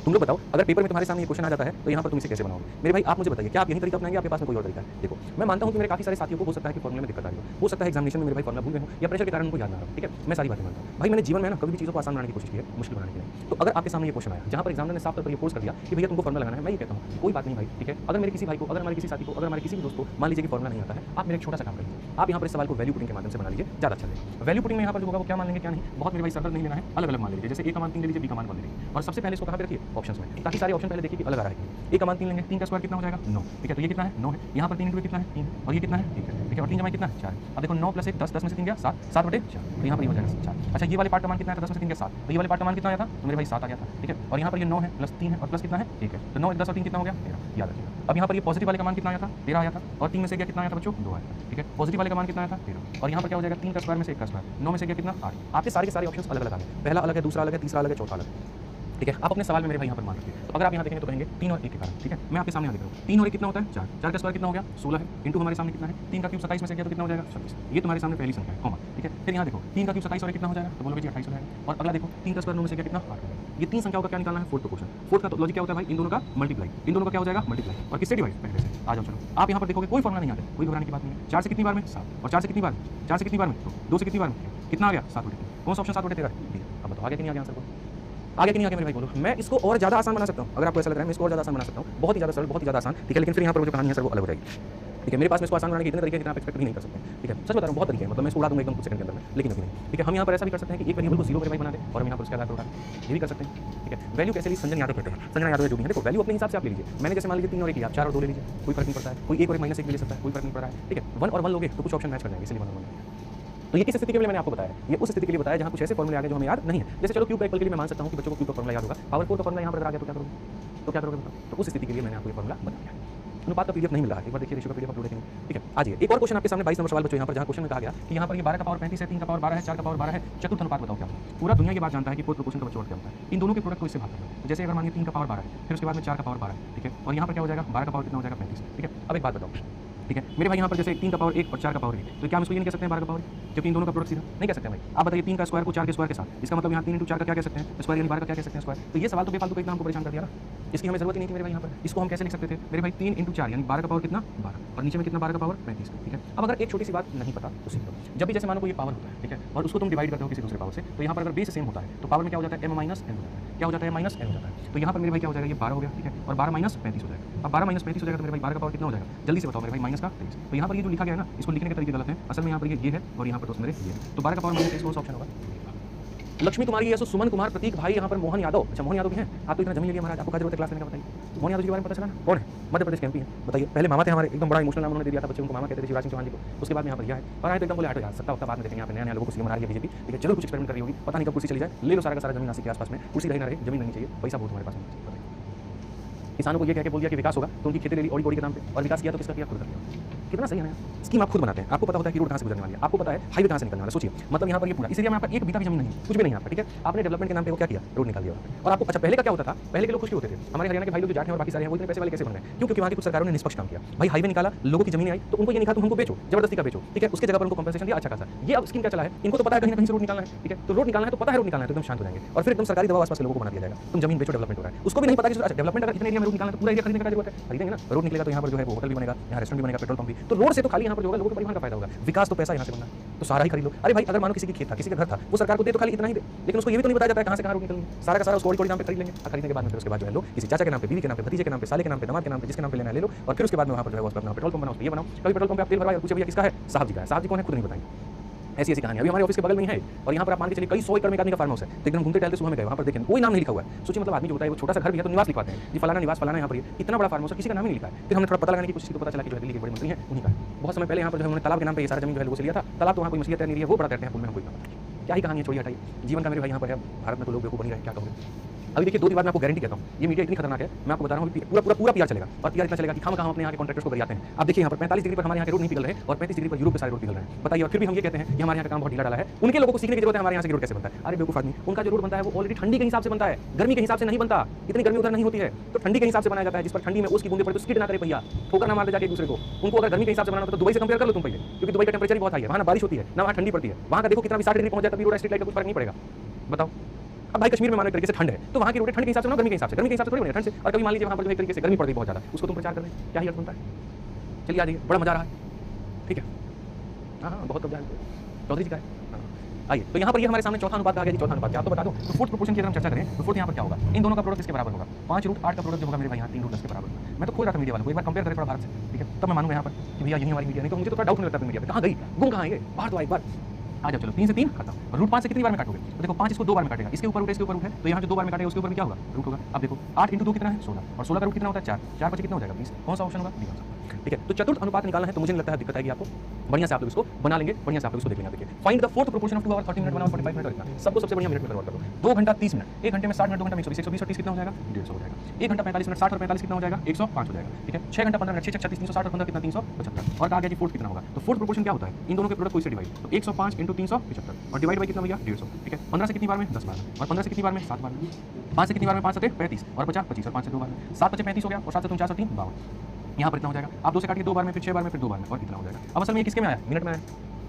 तुम लोग बताओ, अगर पेपर में तुम्हारे सामने ये क्वेश्चन आ जाता है तो यहाँ पर तुम इसे कैसे बनाओगे? मेरे भाई आप मुझे बताइए, क्या आप यही तरीका अपनाएंगे? आपके पास में कोई और तरीका है? देखो, मैं मानता हूँ कि मेरे काफी सारे साथियों को हो सकता है कि फॉर्मूले में दिक्कत आ रही हो सकता है एग्जामिनेशन में मेरे भाई फॉर्मूला भूल गए हो या प्रेशर के कारण उनको याद ना रहा हो, ठीक है? मैं सारी बातें मानता हूँ भाई। मैंने जीवन में ना कभी भी चीज़ों को आसान बनाने की कोशिश की है, मुश्किल बनाने की नहीं। तो अगर आपके सामने ये क्वेश्चन आया जहाँ पर एग्जामिनर ने साफ तौर पर ये फोर्स कर दिया कि भैया तुमको फॉर्मूला लगाना है, मैं ये कहता हूँ कोई बात नहीं भाई, ठीक है? अगर मेरे किसी भाई को, अगर हमारे किसी साथी को, अगर हमारे किसी भी दोस्त को मान लीजिए कि फॉर्मूला नहीं आता है, आप मेरे एक छोटा सा काम करिए, आप यहाँ पर इस सवाल को वैल्यू पुटिंग के माध्यम से बना लीजिए, ज़्यादा अच्छा लगेगा। वैल्यू पुटिंग में यहाँ पर जो होगा वो क्या मान लेंगे क्या नहीं, बहुत मेरे भाई सर्कल नहीं लेना है, अलग अलग मान लीजिए। जैसे ए का मान 3 ले लीजिए, बी का मान 1 ले लीजिए और सबसे पहले इसको कहाँ पे रखिए? ऑप्शंस में, ताकि सारे ऑप्शन पहले देखिए कि अलग आ रहा है। ए का मान 3 लेंगे, 3 का स्क्वायर कितना हो जाएगा? 9, ठीक है? तो ये कितना है? 9 है। यहाँ पर 3 इंटू कितना है? 3 और ये कितना है? 1 है, ठीक है? और 3 जमा कितना है? 4। अब देखो 9 प्लस 1 10, 10 में से 3 गया 7, 7 बटे 4, तो यहाँ पर ये हो जाएगा 4। अच्छा, ये वाले पार्ट का मान कितना है? 10 में से 3 गया 7, तो ये वाले पार्ट का मान कितना आया था? तो मेरे भाई 7 आ गया था, ठीक है? और यहाँ पर ये 9 है प्लस 3 है और प्लस कितना है? 1 है, तो 9 10 और 3 कितना हो गया? 13, याद रखिएगा। अब यहाँ पर ये पॉजिटिव वाले का मान कितना आया था? 13 आया था और 3 में से गया कितना आया था बच्चों? 2 आया था, ठीक है? पॉजिटिव वाले का मान कितना आया था? 13 और यहाँ पर क्या हो जाएगा? 3 का स्क्वायर में से 1 का स्क्वायर, 9 में से गया कितना? 8। आपके सारे के सारे ऑप्शंस अलग अलग आ गए, पहला अलग है, दूसरा अलग है, तीसरा अलग है, चौथा अलग है, ठीक है? आप अपने सवाल में मेरे भाई यहाँ पर मान रखिए। तो अगर आप यहाँ देखेंगे तो कहेंगे 3 और 1 के कारण, ठीक है? मैं आपके सामने यहाँ देख रहा हूँ 3 और 1 कितना होता है? 4, 4 का स्क्वायर कितना हो गया? 16 है, इंटू हमारे सामने कितना है? 3 का क्यूब 27 में से गया तो कितना हो जाएगा? 26। ये तुम्हारे सामने पहली संख्या है, कॉमन, ठीक है? फिर यहाँ देखो 3 का क्यूब 27 और कितना हो जाएगा? तो बोलोगे जी 28 हो जाएगा। और अगला देखो 3 का स्क्वायर 9 में से गया कितना? 8 हो जाएगा। ये 3 संख्याओं का क्या निकालना है? Fourth proportion. फोर्थ का तो लॉजिक क्या होता है भाई? इन दोनों का मल्टीप्लाई, इन दोनों का क्या हो जाएगा? मल्टीप्लाई और किससे डिवाइड? पहले से। आ जाओ चलो, आप यहाँ पर देखोगे कोई फॉर्मूला नहीं आता, कोई घबराने की बात नहीं है। 4 से कितनी बार में? 7 और 4 से कितनी बार में? 4 से कितनी बार में? 2 से कितनी बार में? कितना आ गया? 7 बटे 3। कौन सा ऑप्शन 7 बटे 13 है? अब बताओ आगे कि नहीं आ गया आंसर को? आगे कि नहीं आगे मेरे भाई बोलो। मैं इसको और ज़्यादा आसान बना सकता हूँ, अगर आपको ऐसा लग रहा है मैं इसको और ज़्यादा आसान बना सकता हूँ, बहुत ही ज़्यादा सरल, बहुत ही ज़्यादा आसान, ठीक है? लेकिन फिर यहाँ पर वो जो कहानी है सर वो अलग हो जाएगी, ठीक है? मेरे पास में इसको आसान बनाने के इतने तरीके हैं जितना आप एक्सपेक्ट भी नहीं कर सकते, ठीक है? सच बता रहा हूँ, बहुत तरीके हैं, मतलब मैं इसको उड़ा दूँगा एकदम कुछ सेकंड के अंदर में, लेकिन अभी नहीं, ठीक है? हम यहाँ पर ऐसा भी कर सकते हैं कि एक वेरिएबल को 0 मेरे भाई बना दें और हम यहाँ पर उसके आधार पर उड़ा दें, ये भी कर सकते हैं, ठीक है? वैल्यू कैसे ली? संजन यादव कहते हैं, संजना यादव जो भी है, देखो वैल्यू अपने हिसाब से आप ले लीजिए। मैंने जैसे मान लीजिए 3 और 1 लिया, 4 और 2 ले लीजिए, कोई फर्क नहीं पड़ता है। कोई 1 और 1 माइनस 1 भी ले सकता है, कोई फर्क नहीं पड़ रहा है, ठीक है? 1 और 1 लोगे तो कुछ ऑप्शन मैच कर जाएंगे, इसलिए 1 और 1। तो ये किस स्थिति के लिए मैंने आपको बताया? ये उस स्थिति के लिए बताया जहाँ कुछ ऐसे फॉर्मूले आ गए जो हमें याद नहीं है। जैसे चलो क्यूब का एक पल के लिए मैं मान सकता हूँ कि बच्चों को क्यूब का फॉर्मूला याद होगा, पावर 4 का फॉर्मूला यहाँ पर आ गया तो क्या करोगे? तो क्या करोगे बताओ? तो उस स्थिति के लिए मैंने आपको ये फॉर्मूला बता दिया। अनुपात का पीडीएफ नहीं मिल रहा है, एक बार देखिए, रेशियो का पीडीएफ अपलोड देखेंगे, ठीक है? आज एक और क्वेश्चन आपके सामने 22 नंबर सवाल बच्चों यहाँ पर, जहाँ क्वेश्चन में कहा गया कि यहाँ पर ये 12 का पावर 35 है, 3 का पावर 12 है, 4 का पावर 12 है, चतुर्थ अनुपात बताओ क्या होता है? पूरा दुनिया ये बात जानता है कि फोर्थ प्रोपोर्शन का बच्चों क्या होता है? इन दोनों के प्रोडक्ट को इससे भाग करना है। जैसे अगर मानिए 3 का पावर 12 है, फिर उसके बाद में 4 का पावर 12 है, ठीक है? और यहाँ पर क्या हो जाएगा? 12 का पावर कितना हो जाएगा? 35, ठीक है? अब एक बात बताओ, ठीक है मेरे भाई, यहाँ पर जैसे 3 का पावर 1 और 4 का पावर 1, तो क्या हम इसको ये नहीं कह सकते हैं 12 का पावर, जबकि इन दोनों का प्रोडक्ट सीधा नहीं कह सकते भाई? आप बताइए 3 का स्क्वायर को 4 के स्क्वायर के साथ, इसका मतलब यहाँ 3 इंटू 4 का क्या कह सकते हैं? स्क्वायर, यानी 12 का क्या कह सकते हैं? स्क्वायर। तो ये सवाल तो बेफालतू का इतना हमको परेशान कर दिया ना, इसकी हमें जरूरत ही नहीं थी मेरे भाई। यहाँ पर इसको हम कैसे लिख सकते थे मेरे भाई? 3 इंटू 4 यानी 12 का पावर कितना? 12 और नीचे में कितना? 12 का पावर 35, ठीक है? अब अगर एक छोटी सी बात नहीं पता तो सीख लो, जब भी जैसे मानो कोई पावर होता है, ठीक है, और उसको तुम डिवाइड करते हो किसी दूसरे पावर से, तो यहाँ पर अगर बेस सेम होता है तो पावर में क्या हो जाता है? m माइनस n हो जाता है। क्या हो जाता है? माइनस n हो जाता है। तो यहाँ पर मेरे भाई क्या हो जाएगा? ये 12 हो गया, ठीक है? और 12 माइनस 35 हो जाएगा। अब 12 माइनस 35 हो जाएगा तो मेरे भाई 12 का पावर कितना हो जाएगा? जल्दी से बताओ मेरे भाई, माइनस का 23। तो यहाँ पर ये जो लिखा गया है ना, इसको लिखने के तरीके गलत है। असल में यहाँ पर ये है और यहाँ पर तो मेरे ये है। तो 12 का पावर माइनस 23 कौन सा ऑप्शन होगा? लक्ष्मी कुमारी, यशो, सुमन कुमार, प्रतीक भाई, यहाँ पर मोहन यादव। अच्छा, मोहन यादव भी हैं? आप तो इतना जमीन लिया महाराज, आपको क्या जरूरत है क्लास लेने का? बताइए, मोहन यादव जी के बारे में पता चला ना? कौन है? मध्य प्रदेश के एमपी हैं, बताइए। पहले मामा थे हमारे, एकदम बड़ा इमोशनल नाम उन्होंने दे दिया था, बच्चे उनको मामा कहते थे, शिवराज सिंह चौहान जी को। उसके बाद में यहाँ पर यह है और आए तो एकदम बोले हटो यार, सत्ता वक्ता बाद में देखेंगे। यहाँ पे नया नया लोगों को सीएम बना रही है बीजेपी, ठीक है? जरूर कुछ एक्सपेरिमेंट कर रही होगी, पता नहीं कब कुर्सी चली जाए। ले लो सारा का सारा जमीन नासिक के आसपास में, कुर्सी रही ना रहे, जमीन नहीं चाहिए, पैसा बहुत हमारे पास में। किसानों को ये कह के बोल दिया कि विकास होगा तो उनकी खेती ले ली ओडी के नाम पे, और विकास किया तो किसका किया? खुद कर लिया। कितना सही है ना? स्कीम आप खुद बनाते हैं, आपको पता होता है कि रोड कहाँ से गुजरने वाली है, आपको पता है हाईवे कहाँ से निकलने वाला है। सोचिए, मतलब यहाँ पर ये पूरा इस एरिया में आपका एक बीता भी जमीन नहीं, कुछ भी नहीं आपका, ठीक है? आपने डेवलपमेंट के नाम पे वो क्या किया? रोड निकाल दिया। और आपको अच्छा, पहले का क्या होता था? पहले के लोग खुश होते थे, हमारे हरियाणा के भाई लोग जो जाट हैं और बाकी सारे हैं, वो इतने पैसे वाले कैसे बन गए? क्यों? क्योंकि वहाँ की कुछ सरकारों ने निष्पक्ष काम किया। भाई हाईवे निकाला, लोगों की जमीन आई तो उनको ये नहीं कहा तुम हमको बेचो, जबरदस्ती का बेचो, ठीक है? उसके जगह पर उनको कंपनसेशन दिया अच्छा खासा। ये अब स्कीम क्या चला है? इनको तो पता है कहीं ना कहीं से रोड निकालना है, ठीक है? तो रोड निकालना है तो पता है रोड निकालना है, तो एकदम शांत हो जाएंगे और फिर एकदम सरकारी दबाव आसपास के लोगों को बना दिया जाएगा, तुम जमीन बेचो, डेवलपमेंट हो रहा है। उसको भी नहीं पता कि अच्छा डेवलपमेंट अगर इतने एरिया में रोड निकालना है तो पूरा एरिया खरीदने का जरूरत है, खरीदेंगे ना? रोड निकलेगा तो यहाँ पर जो है वो होटल भी बनेगा, यहाँ रेस्टोरेंट भी बनेगा, पेट्रोल पंप भी, तो रोड से तो खाली यहाँ पर जो होगा लोगों को परिवहन का फायदा होगा, विकास तो पैसा यहाँ से बनना है, तो सारा ही खरीद लो। अरे भाई अगर मानो किसी की खेत था, किसी का घर था, वो सरकार को दे तो खाली इतना ही दे, लेकिन उसको ये भी तो नहीं बताया जाता है कहाँ से कहाँ रोड निकलनी है, सारा का सारा उसको कोड़ी दाम पे खरीद लेंगे। खरीदने के बाद में फिर उसके बाद जो है लो किसी चाचा के नाम पे, बीवी के नाम पे, भतीजे के नाम पे, साले के नाम पे, दामाद के नाम पे, जिसके नाम पे लेना है ले लो, और फिर उसके बाद में वहाँ पर जो है वो अपना पेट्रोल पंप बनाओ, ये बनाओ। कभी पेट्रोल पंप पे आप तेल भरवाए, पूछे भैया किसका है, साहब जी का है, साहब जी कौन है खुद नहीं बताएंगे। ऐसी ऐसी कहानी अभी हमारे ऑफिस के बगल में ही है, और यहाँ पर आप मान के चलिए कई 100 एकड़ में एक आदमी का फार्म हाउस है। तो एकदम घूमते टहलते सुबह में गए, वहाँ पर देखें कोई नाम नहीं लिखा हुआ है। सोचिए मतलब आदमी जो होता है वो छोटा सा घर भी है तो निवास लिखवाते हैं, जी फलाना निवास फलाना यहाँ पर इतना बड़ा फार्म हाउस है, किसी का नाम ही नहीं लिखा है। फिर हमने थोड़ा पता लगाने की कोशिश की तो पता चला कि जो दिल्ली के बड़े मंत्री हैं उन्हीं का है। बहुत समय पहले यहाँ पर जो है उन्होंने तालाब के नाम पर ये सारा जमीन जो है लोगों से लिया था। तालाब तो वहाँ कोई मसलियत नहीं है, वो बड़ा करते हैं पुल में, कोई क्या ही कहानी है, छोड़िए हटाइए। जीवन का मेरे भाई यहाँ पर है, भारत में तो लोग बेवकूफ बन रहे हैं, क्या कहोगे। अभी देखिए 2 दिन बाद मैं आपको गारंटी कहता हूँ, ये मीडिया इतनी खतरनाक है, मैं आपको बता रहा हूँ पूरा पीआर चलेगा, और पीआर इतना चलेगा कि हम अपने यहाँ के कॉन्ट्रैक्टर्स को गरियाते हैं। आप देखिए यहाँ पर 45 डिग्री पर हमारे यहाँ के रोड नहीं पिघल रहे और 35 डिग्री पर यूरोप के सारे रोड पिघल रहे हैं, बताइए। और फिर भी हम ये कहते हैं कि हमारे यहाँ का काम बहुत ढीला डाला है। उनके लोगों को सीखने की जरूरत है हमारे यहाँ से रोड कैसे बनता है। अरे बेवकूफ आदमी, उनका जो रोड बनता है वो ऑलरेडी ठंडी के हिसाब से बनता है, गर्मी के हिसाब से नहीं बनता। इतनी गर्मी उधर नहीं होती है, तो ठंडी के हिसाब से बनाया जाता है, जिस पर ठंडी में उसकी बूंदे पड़े तो स्किड ना करे भैया, ठोकर ना मार दे जाके एक दूसरे को। उनको अगर गर्मी के हिसाब से बनाना तो दुबई से कंपेयर कर लो तुम पहले, क्योंकि दुबई का टेंपरेचर बहुत हाई है, वहाँ ना बारिश होती है ना वहाँ ठंडी पड़ती है। वहाँ का देखो कितना भी 60 डिग्री पहुंच जाए तभी रोड स्ट्रीट लाइट का कुछ फर्क नहीं पड़ेगा, बताओ। अब भाई कश्मीर में मानो एक तरीके से ठंड है, तो वहाँ की रोड ठंड के हिसाब से ना गर्मी के हिसाब से, गर्मी के हिसाब से थोड़ी बने ठंड से। और कभी मान लीजिए वहाँ पर जो एक तरीके से गर्मी पड़ गई बहुत ज़्यादा, उसको तुम प्रचार कर रहे हैं, क्या ही अर्थ बनता है। चलिए आ जाइए, बड़ा मजा आ रहा है, ठीक है। हाँ बहुत कब्जा चौधरी जी का है। आइए तो यहाँ पर ये हमारे सामने चौथा अनुपात आ गया जी। चौथा अनुपात क्या आपको बता दूं, तो फोर्थ प्रोपोर्शन की अगर हम चर्चा करें तो फोर्थ यहाँ पर क्या होगा, इन दोनों का प्रोडक्ट किसके बराबर होगा, 5√8 का प्रोडक्ट जो होगा मेरे भाई यहाँ 3√10 के बराबर होगा। मैं तो खोज रहा था मीडिया वालों को, एक बार कंपेयर करें थोड़ा भारत से, ठीक है, तब मैं मानूंगा यहाँ पर कि भैया यही हमारी मीडिया, नहीं तो मुझे तो थोड़ा डाउट नहीं लगता मीडिया पे कहाँ गई, गुम कहाँ है ये, बाहर तो आई बार। आ जाओ चलो 3 से 3 खाता हूँ, और √5 से कितनी बार में काटोगे, तो देखो 5 इसको 2 बार में काटेगा, इसके ऊपर रूट है, इसके ऊपर रूट है, तो यहाँ जो 2 बार में काटेगा उसके ऊपर में क्या होगा, रूट होगा। अब देखो 8 × 2 कितना है 16, और 16 का रूट कितना होता है 4, 4 बचे कितना हो जाएगा 20। कौन सा ऑप्शन होगा, बी आंसर, ठीक है। तो चतुर्थ अनुपात निकालना है, तो मुझे नहीं लगता है दिक्कत आएगी आपको, बढ़िया से आप लोग इसको बना लेंगे, बढ़िया से आप लोग इसको देख लेंगे। देखिए find the fourth proportion of 2 hour 30 minute बनाओ 45 मिनट और इतना सबको सबसे बढ़िया मिनट में कन्वर्ट करो। 2 घंटा 30 मिनट, 1 घंटे में 60 मिनट, 2 घंटा में 120, 120 और 30 कितना हो जाएगा 150 हो जाएगा। 1 घंटा 45 मिनट 60 और 45 कितना हो जाएगा 105 हो जाएगा, ठीक है। 6 घंटा 15 मिनट 6 36 360 और 15 कितना 375। और कहा गया कि फोर्थ कितना होगा, तो फोर्थ प्रोपोर्शन क्या होता है, इन दोनों के प्रोडक्ट को इससे डिवाइड, तो 105 × 375 और डिवाइड बाय कितना भैया 150, ठीक है। 15 से कितनी बार में 10 बार में, और 15 से कितनी बार में 7 बार में, 5 से कितनी बार में 5 7 35 और 50 25 और 5 से 2 बार में, 7 बचे 35 हो गया, और 7 से 3 4 से 3 52। यहाँ पर इतना हो जाएगा, आप 2 से काट के 2 बार में, फिर 6 बार में, फिर 2 बार में, और कितना हो जाएगा। अब असल में ये किसके में आया, मिनट में आया,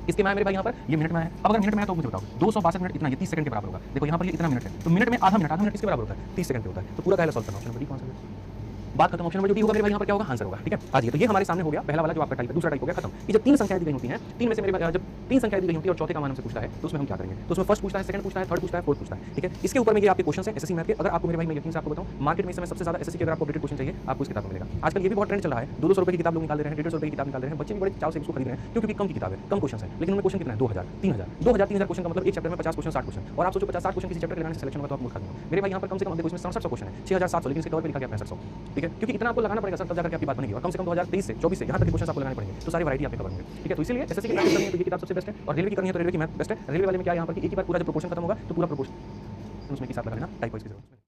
इसके में आया मेरे भाई यहाँ पर, ये मिनट में आया। अब अगर मिनट में आया तो मुझे बताओ 262 मिनट इतना, ये 30 सेकंड के बराबर होगा। देखो यहाँ पर ये इतना मिनट है, तो मिनट में आधा मिनट किसके बराबर होता है 30 सेकंड पे होता है। तो पूरा का सॉल्व करना, ऑप्शन नंबर डी कौन सा है, बात खत्म। ऑप्शन नंबर जो डी होगा मेरे भाई यहाँ पर क्या होगा, आंसर होगा, ठीक है। आज ये तो ये हमारे सामने हो गया पहला वाला जो आपका टाइप है, दूसरा टाइप हो गया खत्म। ये जब 3 संख्याएं दी गई होती हैं, 3 में से मेरे भाई जब 3 संख्याएं दी गई होती है और चौथे का मान हमसे पूछता है, तो उसमें हम क्या करेंगे, तो उसमें फर्स्ट पूछता है, सेकंड पूछता है, थर्ड पूछता है, फोर्थ पूछता है, ठीक है। इसके ऊपर में ये आपके क्वेश्चन है एसएससी मैथ के। अगर आपको मेरे भाई मैं यकीन से आपको बताऊं, मार्केट में इस समय सबसे ज्यादा एसएससी के अगर आपको अपडेटेड क्वेश्चन चाहिए आपको इस किताब में मिलेगा। आजकल ये भी बहुत ट्रेंड चल रहा है, 200 रुपए की किताब लोग निकाल रहे हैं, 150 रुपए की किताब निकाल रहे हैं, बच्चे भी बड़े चाव से इसको खरीद रहे हैं क्योंकि कम की किताब है, कम क्वेश्चन है, लेकिन उनमें क्वेश्चन कितना है 2000 3000 2000 क्वेश्चन का मतलब एक चैप्टर में 50 क्वेश्चन 60 क्वेश्चन, और आप सोचो 50 60 क्वेश्चन किसी चैप्टर के लगाने से सिलेक्शन होगा तो आप मूर्ख आदमी हो। मेरे भाई यहाँ पर कम से कम देखो इसमें 6700 क्वेश्चन है, 6700, लेकिन इसके कवर पे लिखा गया 6500, ठीक है, क्योंकि इतना आपको लगाना पड़ेगा सर तब जाकर आपकी बात बनेगी। और कम से कम 2023 से 24 से यहाँ तक के क्वेश्चन आपको लगाने पड़ेंगे, तो सारी वैरायटी आपके कवर होंगे, ठीक है। तो इसीलिए एसएससी की प्रैक्टिस करनी है तो ये किताब सबसे बेस्ट है, और रेलवे की करनी है तो रेलवे की मैथ बेस्ट है। रेलवे वाले में क्या यहाँ पर कि एक ही बार पूरा जब प्रोपोर्शन खत्म होगा तो पूरा प्रोपोर्शन उसमें की हिसाब लगा लेना, टाइप वाइज की जरूरत